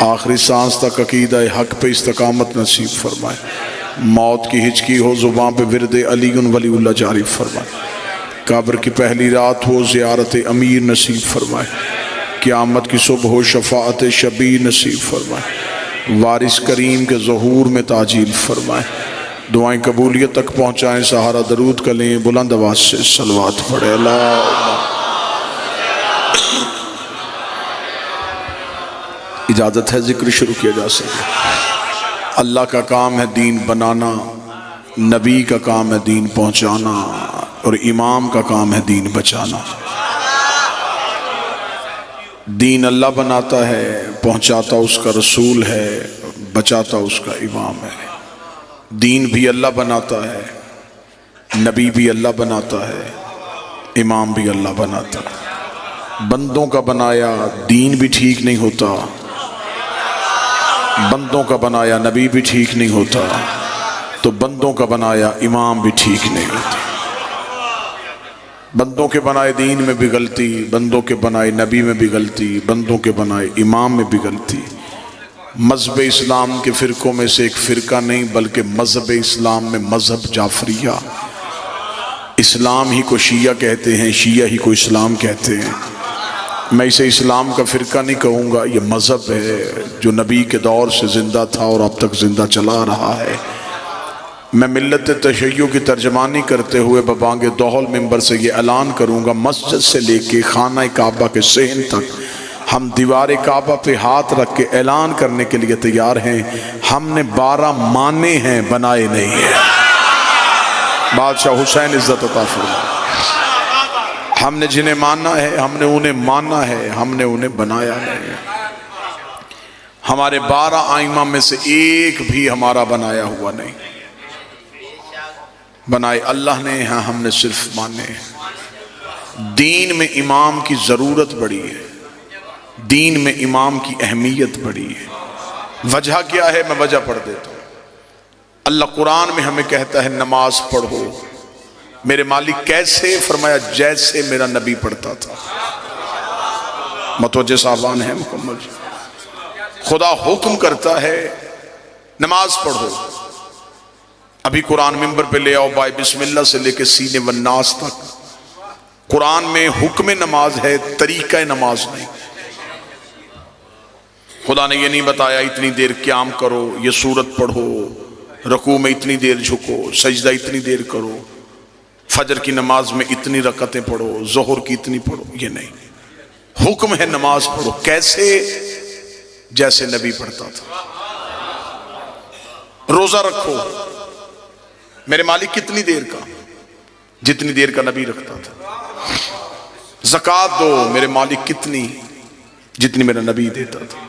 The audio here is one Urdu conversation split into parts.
آخری سانس تک عقیدہ حق پہ استقامت نصیب فرمائے، موت کی ہچکی ہو زبان پہ ورد علی ولی اللہ جاری فرمائے، قبر کی پہلی رات ہو زیارت امیر نصیب فرمائے، قیامت کی صبح ہو شفاعت شبیر نصیب فرمائے، وارث کریم کے ظہور میں تاجیل فرمائے، دعائیں قبولیت تک پہنچائیں، سہارا درود کا لیں، بلند آواز سے صلوات پڑھے اللہ۔ اجازت ہے ذکر شروع کیا جا سکے۔ اللہ کا کام ہے دین بنانا، نبی کا کام ہے دین پہنچانا، اور امام کا کام ہے دین بچانا۔ دین اللہ بناتا ہے، پہنچاتا اس کا رسول ہے، بچاتا اس کا امام ہے۔ دین بھی اللہ بناتا ہے، نبی بھی اللہ بناتا ہے، امام بھی اللہ بناتا ہے۔ بندوں کا بنایا دین بھی ٹھیک نہیں ہوتا، بندوں کا بنایا نبی بھی ٹھیک نہیں ہوتا، تو بندوں کا بنایا امام بھی ٹھیک نہیں ہوتا۔ بندوں کے بنائے دین میں بھی غلطی، بندوں کے بنائے نبی میں بھی غلطی، بندوں کے بنائے امام میں بھی غلطی۔ مذہب اسلام کے فرقوں میں سے ایک فرقہ نہیں بلکہ مذہب اسلام میں مذہب جعفریہ، اسلام ہی کو شیعہ کہتے ہیں، شیعہ ہی کو اسلام کہتے ہیں۔ میں اسے اسلام کا فرقہ نہیں کہوں گا، یہ مذہب ہے جو نبی کے دور سے زندہ تھا اور اب تک زندہ چلا رہا ہے۔ میں ملت تشیع کی ترجمانی کرتے ہوئے ببانگ دوحل منبر سے یہ اعلان کروں گا، مسجد سے لے کے خانہ کعبہ کے صحن تک ہم دیوار کعبہ پہ ہاتھ رکھ کے اعلان کرنے کے لیے تیار ہیں، ہم نے 12 مانے ہیں، بنائے نہیں ہیں۔ بادشاہ حسین عزت عطا فرمائے۔ ہم نے جنہیں مانا ہے، ہم نے انہیں مانا ہے، ہم نے انہیں بنایا نہیں۔ ہمارے 12 ائمہ میں سے ایک بھی ہمارا بنایا ہوا نہیں، بنائے اللہ نے، ہاں ہم نے صرف مانے ہیں۔ دین میں امام کی ضرورت بڑی ہے، دین میں امام کی اہمیت بڑی ہے۔ وجہ کیا ہے؟ میں وجہ پڑھ دیتا ہوں۔ اللہ قرآن میں ہمیں کہتا ہے نماز پڑھو، میرے مالک کیسے؟ فرمایا جیسے میرا نبی پڑھتا تھا۔ متوجہ صاحبان ہیں مکمل؟ خدا حکم کرتا ہے نماز پڑھو۔ ابھی قرآن منبر پہ لے آؤ، بائے بسم اللہ سے لے کے سینے والناس تک قرآن میں حکم نماز ہے، طریقہ نماز نہیں۔ خدا نے یہ نہیں بتایا اتنی دیر قیام کرو، یہ سورت پڑھو، رکوع میں اتنی دیر جھکو، سجدہ اتنی دیر کرو، فجر کی نماز میں اتنی رکعتیں پڑھو، ظہر کی اتنی پڑھو، یہ نہیں۔ حکم ہے نماز پڑھو، کیسے؟ جیسے نبی پڑھتا تھا۔ روزہ رکھو، میرے مالک کتنی دیر کا؟ جتنی دیر کا نبی رکھتا تھا۔ زکوٰۃ دو، میرے مالک کتنی؟ جتنی میرا نبی دیتا تھا۔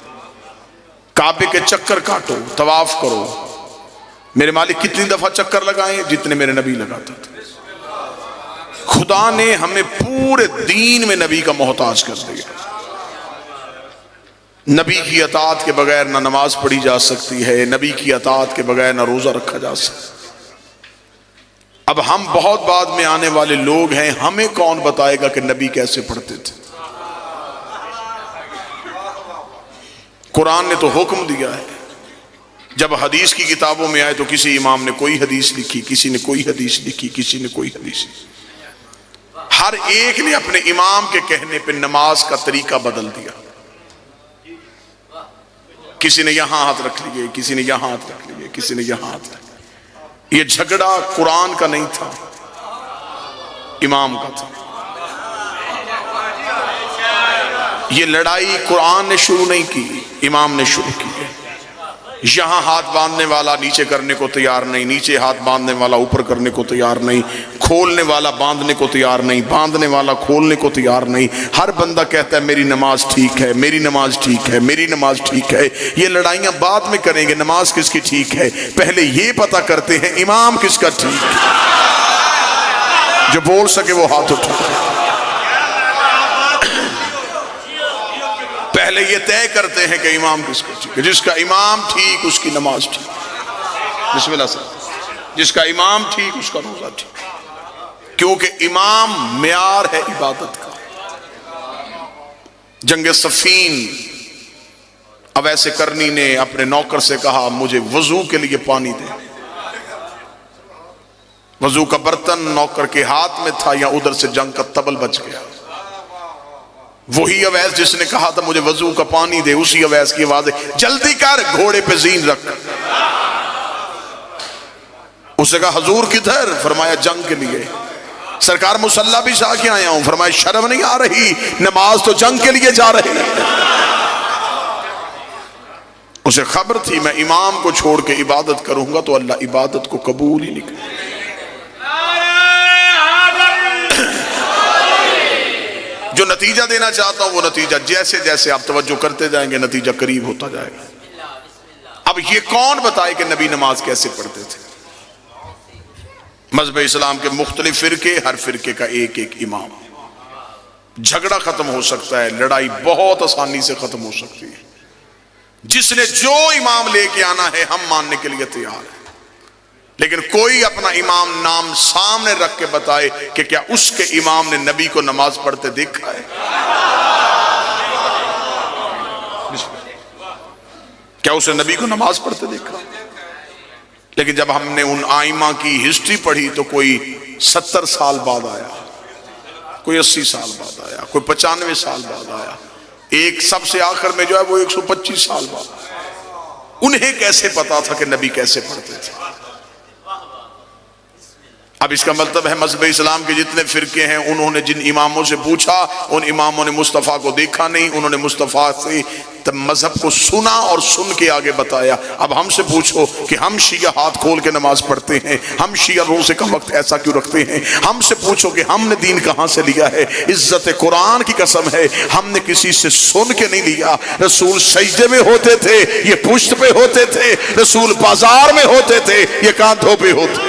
کعبے کے چکر کاٹو، طواف کرو، میرے مالک کتنی دفعہ چکر لگائیں؟ جتنے میرے نبی لگاتا تھا۔ خدا نے ہمیں پورے دین میں نبی کا محتاج کر دیا۔ نبی کی اطاعت کے بغیر نہ نماز پڑھی جا سکتی ہے، نبی کی اطاعت کے بغیر نہ روزہ رکھا جا سکتا۔ اب ہم بہت بعد میں آنے والے لوگ ہیں، ہمیں کون بتائے گا کہ نبی کیسے پڑھتے تھے؟ قرآن نے تو حکم دیا ہے۔ جب حدیث کی کتابوں میں آئے تو کسی امام نے کوئی حدیث لکھی، کسی نے کوئی حدیث لکھی، کسی نے کوئی حدیث لکھی۔ ہر ایک نے اپنے امام کے کہنے پہ نماز کا طریقہ بدل دیا۔ کسی نے یہاں ہاتھ رکھ لیے، کسی نے یہاں ہاتھ رکھ لیے، کسی نے یہاں ہاتھ رکھ لیے۔ یہ جھگڑا قرآن کا نہیں تھا، امام کا تھا۔ یہ لڑائی قرآن نے شروع نہیں کی، امام نے شروع کی ہے۔ یہاں ہاتھ باندھنے والا نیچے کرنے کو تیار نہیں، نیچے ہاتھ باندھنے والا اوپر کرنے کو تیار نہیں، کھولنے والا باندھنے کو تیار نہیں، باندھنے والا کھولنے کو تیار نہیں۔ ہر بندہ کہتا ہے میری نماز ٹھیک ہے، میری نماز ٹھیک ہے، میری نماز ٹھیک ہے۔ یہ لڑائیاں بعد میں کریں گے، نماز کس کی ٹھیک ہے پہلے یہ پتہ کرتے ہیں امام کس کا ٹھیک ہے۔ جو بول سکے وہ ہاتھ اٹھائے۔ پہلے یہ طے کرتے ہیں کہ امام کس کا ٹھیک ہے۔ جس کا امام ٹھیک اس کی نماز ٹھیک، بسم اللہ سے، جس کا امام ٹھیک اس کا روزہ ٹھیک، کیونکہ امام معیار ہے عبادت کا۔ جنگ صفین اویس کرنی نے اپنے نوکر سے کہا مجھے وضو کے لیے پانی دے. وضو کا برتن نوکر کے ہاتھ میں تھا، یا ادھر سے جنگ کا تبل بچ گیا. وہی اویس جس نے کہا تھا مجھے وضو کا پانی دے، اسی اویس کی آواز ہے جلدی کر، گھوڑے پہ زین رکھ. اسے کہا حضور کدھر؟ فرمایا جنگ کے لیے. سرکار مسلح بھی جا کے آیا ہوں. فرمایا شرم نہیں آ رہی؟ نماز تو جنگ کے لیے جا رہے ہیں. اسے خبر تھی میں امام کو چھوڑ کے عبادت کروں گا تو اللہ عبادت کو قبول ہی نہیں کرے. جو نتیجہ دینا چاہتا ہوں وہ نتیجہ جیسے جیسے آپ توجہ کرتے جائیں گے نتیجہ قریب ہوتا جائے گا. اب یہ کون بتائے کہ نبی نماز کیسے پڑھتے تھے؟ مذہب اسلام کے مختلف فرقے، ہر فرقے کا ایک ایک امام. جھگڑا ختم ہو سکتا ہے، لڑائی بہت آسانی سے ختم ہو سکتی ہے. جس نے جو امام لے کے آنا ہے ہم ماننے کے لیے تیار ہیں، لیکن کوئی اپنا امام نام سامنے رکھ کے بتائے کہ کیا اس کے امام نے نبی کو نماز پڑھتے دیکھا ہے؟ کیا اسے نبی کو نماز پڑھتے دیکھا؟ لیکن جب ہم نے ان آئمہ کی ہسٹری پڑھی تو کوئی 70 سال بعد آیا، کوئی 80 سال بعد آیا، کوئی 95 سال بعد آیا، ایک سب سے آخر میں جو ہے وہ 125 سال بعد آیا. انہیں کیسے پتا تھا کہ نبی کیسے پڑھتے تھے؟ اب اس کا مطلب ہے مذہب اسلام کے جتنے فرقے ہیں انہوں نے جن اماموں سے پوچھا ان اماموں نے مصطفیٰ کو دیکھا نہیں، انہوں نے مصطفیٰ سے مذہب کو سنا اور سن کے آگے بتایا. اب ہم سے پوچھو کہ ہم شیعہ ہاتھ کھول کے نماز پڑھتے ہیں، ہم شیعہ روزے کا وقت ایسا کیوں رکھتے ہیں؟ ہم سے پوچھو کہ ہم نے دین کہاں سے لیا ہے؟ عزت قرآن کی قسم ہے ہم نے کسی سے سن کے نہیں لیا. رسول سجدے میں ہوتے تھے، یہ پشت پہ ہوتے تھے. رسول بازار میں ہوتے تھے، یہ کاندھوں پہ ہوتے.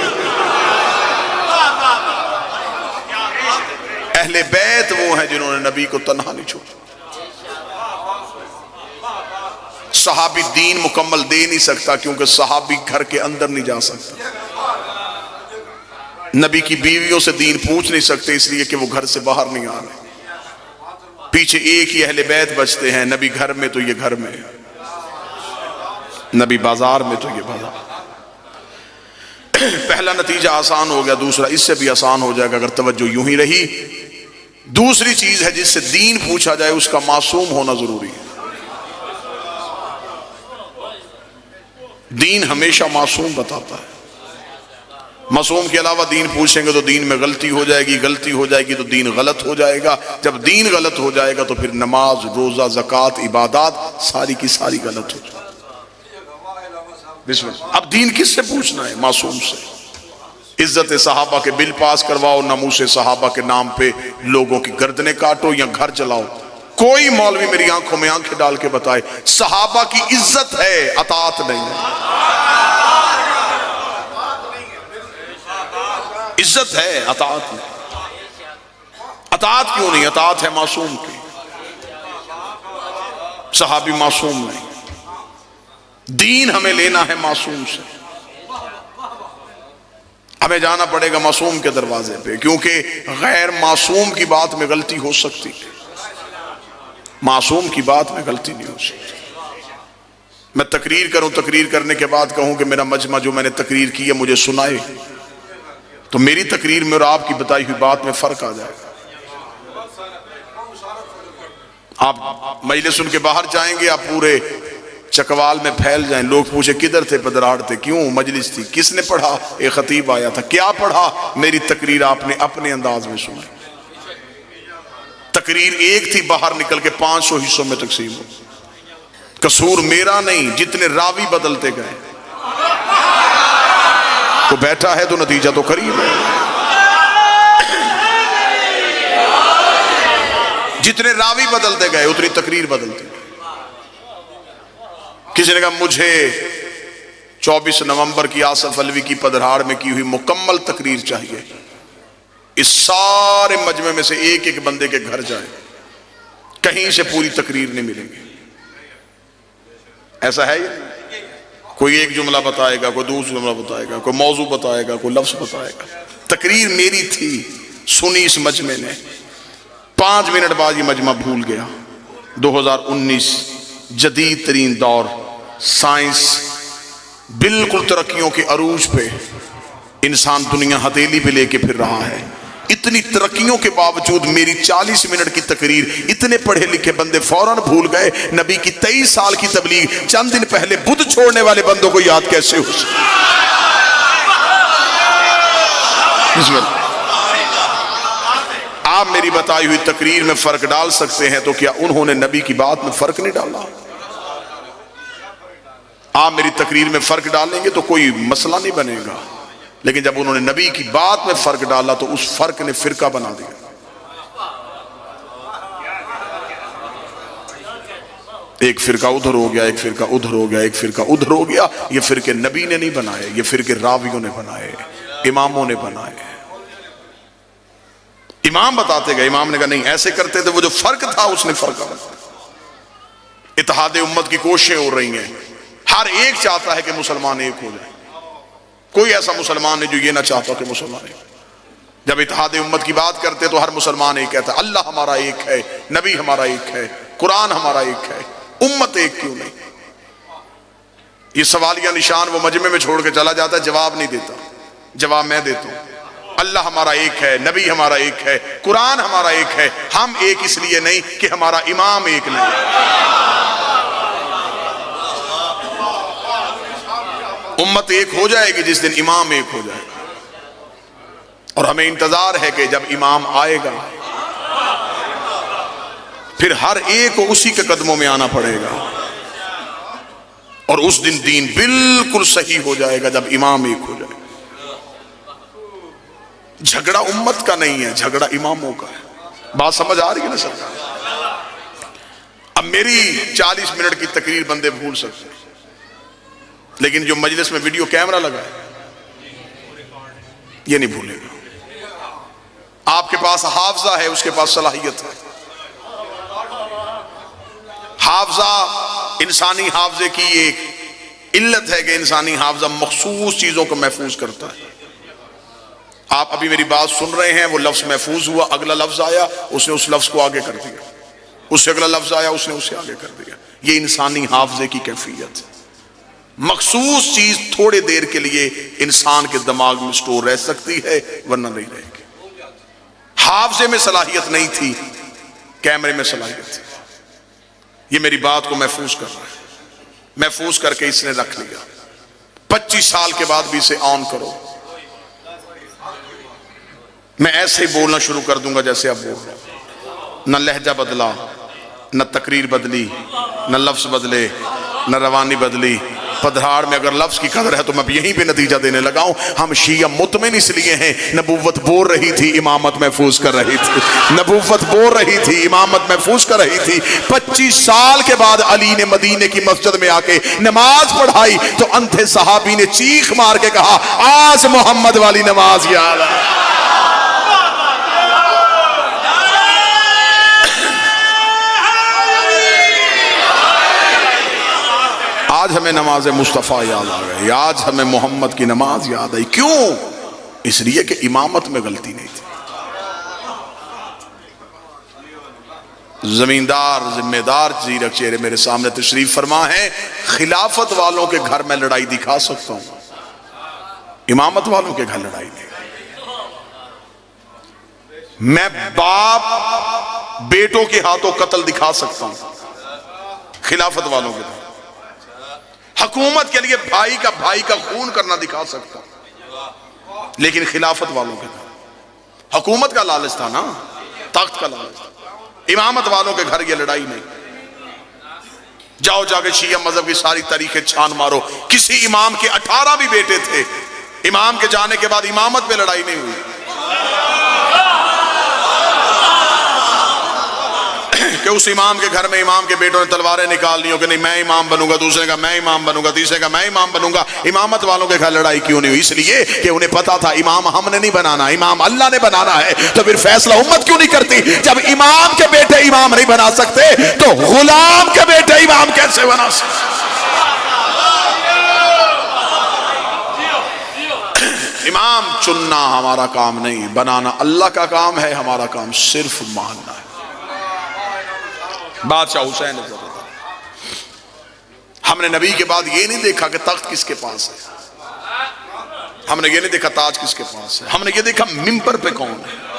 اہل بیت وہ ہیں جنہوں نے نبی کو تنہا نہیں چھوڑا. صحابی دین مکمل دے نہیں سکتا کیونکہ صحابی گھر کے اندر نہیں جا سکتا. نبی کی بیویوں سے دین پوچھ نہیں سکتے اس لیے کہ وہ گھر سے باہر نہیں آ رہے. پیچھے ایک ہی اہل بیت بچتے ہیں، نبی گھر میں تو یہ گھر میں، نبی بازار میں تو یہ بازار. پہلا نتیجہ آسان ہو گیا، دوسرا اس سے بھی آسان ہو جائے گا اگر توجہ یوں ہی رہی. دوسری چیز ہے جس سے دین پوچھا جائے اس کا معصوم ہونا ضروری ہے. دین ہمیشہ معصوم بتاتا ہے. معصوم کے علاوہ دین پوچھیں گے تو دین میں غلطی ہو جائے گی، غلطی ہو جائے گی تو دین غلط ہو جائے گا. جب دین غلط ہو جائے گا تو پھر نماز، روزہ، زکوٰۃ، عبادات ساری کی ساری غلط ہو جائے گی. بسم اللہ. اب دین کس سے پوچھنا ہے؟ معصوم سے. عزت صحابہ کے بل پاس کرواؤ، ناموس صحابہ کے نام پہ لوگوں کی گردنیں کاٹو یا گھر چلاؤ. کوئی مولوی میری آنکھوں میں آنکھیں ڈال کے بتائے صحابہ کی عزت ہے، اطاعت نہیں ہے. عزت ہے، اطاعت نہیں. اطاعت کیوں نہیں؟ اطاعت ہے معصوم کی. صحابی معصوم نہیں. دین ہمیں لینا ہے معصوم سے. ہمیں جانا پڑے گا معصوم کے دروازے پہ، کیونکہ غیر معصوم کی بات میں غلطی ہو سکتی ہے، معصوم کی بات میں غلطی نہیں ہو سکتی. میں تقریر کروں، تقریر کرنے کے بعد کہوں کہ میرا مجمع جو میں نے تقریر کی ہے مجھے سنائے، تو میری تقریر میں اور آپ کی بتائی ہوئی بات میں فرق آ جائے گا. آپ مجلس سن کے باہر جائیں گے، آپ پورے چکوال میں پھیل جائیں. لوگ پوچھے کدھر تھے؟ پدراڑ تھے. کیوں؟ مجلس تھی. کس نے پڑھا؟ ایک خطیب آیا تھا. کیا پڑھا؟ میری تقریر آپ نے اپنے انداز میں سنائی. تقریر ایک تھی، باہر نکل کے 500 حصوں میں تقسیم ہو. قصور میرا نہیں، جتنے راوی بدلتے گئے. تو بیٹھا ہے تو نتیجہ تو قریب ہے. جتنے راوی بدلتے گئے اتنی تقریر بدلتی. کسی نے کہا مجھے 24 نومبر کی آصف علوی کی پدرہاڑ میں کی ہوئی مکمل تقریر چاہیے. اس سارے مجمع میں سے ایک ایک بندے کے گھر جائیں، کہیں سے پوری تقریر نہیں ملیں گی. ایسا ہے یہ؟ کوئی ایک جملہ بتائے گا، کوئی دوسرا جملہ بتائے گا، کوئی موضوع بتائے گا، کوئی لفظ بتائے گا. تقریر میری تھی، سنی اس مجمع نے. 5 منٹ بعد یہ مجمع بھول گیا. 2019 جدید ترین دور، سائنس بالکل ترقیوں کے عروج پہ، انسان دنیا ہتھیلی پہ لے کے پھر رہا ہے۔ اتنی ترقیوں کے باوجود میری 40 منٹ کی تقریر اتنے پڑھے لکھے بندے فوراً بھول گئے، نبی کی 23 سال کی تبلیغ چند دن پہلے بدھ چھوڑنے والے بندوں کو یاد کیسے ہو سکتی؟ آپ میری بتائی ہوئی تقریر میں فرق ڈال سکتے ہیں، تو کیا انہوں نے نبی کی بات میں فرق نہیں ڈالا؟ آپ میری تقریر میں فرق ڈالیں گے تو کوئی مسئلہ نہیں بنے گا، لیکن جب انہوں نے نبی کی بات میں فرق ڈالا تو اس فرق نے فرقہ بنا دیا۔ ایک فرقہ ادھر ہو گیا، ایک فرقہ ادھر ہو گیا، ایک فرقہ ادھر ہو گیا۔ یہ فرقے نبی نے نہیں بنائے، یہ فرقے راویوں نے بنائے، اماموں نے بنائے۔ امام بتاتے گئے، امام نے کہا نہیں ایسے کرتے تھے، وہ جو فرق تھا اس نے فرقہ بنا۔ اتحاد امت کی کوششیں ہو رہی ہیں، ہر ایک چاہتا ہے کہ مسلمان ایک ہو جائے، کوئی ایسا مسلمان نہیں جو یہ نہ چاہتا کہ مسلمان ایک۔ جب اتحاد امت کی بات کرتے تو ہر مسلمان ایک کہتا ہے اللہ ہمارا ایک ہے، نبی ہمارا ایک ہے، قرآن ہمارا ایک ہے، امت ایک کیوں نہیں؟ یہ سوالیہ نشان وہ مجمع میں چھوڑ کے چلا جاتا ہے، جواب نہیں دیتا۔ جواب میں دیتا ہوں، اللہ ہمارا ایک ہے، نبی ہمارا ایک ہے، قرآن ہمارا ایک ہے، ہم ایک اس لیے نہیں کہ ہمارا امام ایک نہیں۔ امت ایک ہو جائے گی جس دن امام ایک ہو جائے گا، اور ہمیں انتظار ہے کہ جب امام آئے گا پھر ہر ایک کو اسی کے قدموں میں آنا پڑے گا، اور اس دن دین بالکل صحیح ہو جائے گا جب امام ایک ہو جائے گا۔ جھگڑا امت کا نہیں ہے، جھگڑا اماموں کا ہے۔ بات سمجھ آ رہی ہے نا سر؟ اب میری 40 منٹ کی تقریر بندے بھول سکتے ہیں، لیکن جو مجلس میں ویڈیو کیمرہ لگا ہے یہ نہیں بھولے گا۔ آپ کے پاس حافظہ ہے، اس کے پاس صلاحیت ہے۔ حافظہ، انسانی حافظے کی ایک علت ہے کہ انسانی حافظہ مخصوص چیزوں کو محفوظ کرتا ہے۔ آپ ابھی میری بات سن رہے ہیں، وہ لفظ محفوظ ہوا، اگلا لفظ آیا اس نے اس لفظ کو آگے کر دیا، اس سے اگلا لفظ آیا اس نے اسے آگے کر دیا۔ یہ انسانی حافظے کی کیفیت ہے۔ مخصوص چیز تھوڑے دیر کے لیے انسان کے دماغ میں سٹور رہ سکتی ہے، ورنہ نہیں رہے گی۔ حافظے میں صلاحیت نہیں تھی، کیمرے میں صلاحیت تھی۔ یہ میری بات کو محفوظ کر رہا ہے، محفوظ کر کے اس نے رکھ لیا۔ 25 سال کے بعد بھی اسے آن کرو، میں ایسے ہی بولنا شروع کر دوں گا جیسے اب بول رہا ہوں۔ نہ لہجہ بدلا، نہ تقریر بدلی، نہ لفظ بدلے، نہ روانی بدلی۔ پدھراڑ میں اگر لفظ کی قدر ہے تو میں یہیں پہ نتیجہ دینے لگا ہوں۔ ہم شیعہ مطمئن اس لیے ہیں، نبوت بول رہی تھی، امامت محفوظ کر رہی تھی، نبوت بول رہی تھی، امامت محفوظ کر رہی تھی۔ 25 سال کے بعد علی نے مدینے کی مسجد میں آ کے نماز پڑھائی تو اندھے صحابی نے چیخ مار کے کہا آج محمد والی نماز یاد ہے۔ آج ہمیں نماز مصطفیٰ یاد آ گئی، آج ہمیں محمد کی نماز یاد آئی۔ کیوں؟ اس لیے کہ امامت میں غلطی نہیں تھی۔ زمیندار ذمہ دار زیرک چہرے میرے سامنے تشریف فرما ہے، خلافت والوں کے گھر میں لڑائی دکھا سکتا ہوں، امامت والوں کے گھر لڑائی نہیں۔ میں باپ بیٹوں کے ہاتھوں قتل دکھا سکتا ہوں، خلافت والوں کے گھر۔ حکومت کے لیے بھائی کا خون کرنا دکھا سکتا ہوں، لیکن خلافت والوں کے گھر حکومت کا لالچ تھا نا، تخت کا لالچ تھا۔ امامت والوں کے گھر یہ لڑائی نہیں۔ جاؤ جا کے شیعہ مذہب کی ساری تاریخیں چھان مارو، کسی امام کے 18 بھی بیٹے تھے، امام کے جانے کے بعد امامت پہ لڑائی نہیں ہوئی۔ کہ اس امام کے گھر میں امام کے بیٹوں نے تلواریں نکال لی ہو کہ نہیں میں امام بنوں گا، دوسرے کا میں امام بنوں گا، تیسرے کا میں امام بنوں گا۔ امامت والوں کے گھر لڑائی کیوں نہیں ہوئی؟ اس لیے کہ انہیں پتا تھا امام ہم نے نہیں بنانا، امام اللہ نے بنانا ہے۔ تو پھر فیصلہ امت کیوں نہیں کرتی؟ جب امام کے بیٹے امام نہیں بنا سکتے تو غلام کے بیٹے امام کیسے بنا سکتے؟ امام چننا ہمارا کام نہیں، بنانا اللہ کا کام ہے، ہمارا کام صرف ماننا ہے۔ بادشاہ حسین ہم نے نبی کے بعد یہ نہیں دیکھا کہ تخت کس کے پاس ہے، ہم نے یہ نہیں دیکھا تاج کس کے پاس ہے، ہم نے یہ دیکھا ممبر پہ کون ہے۔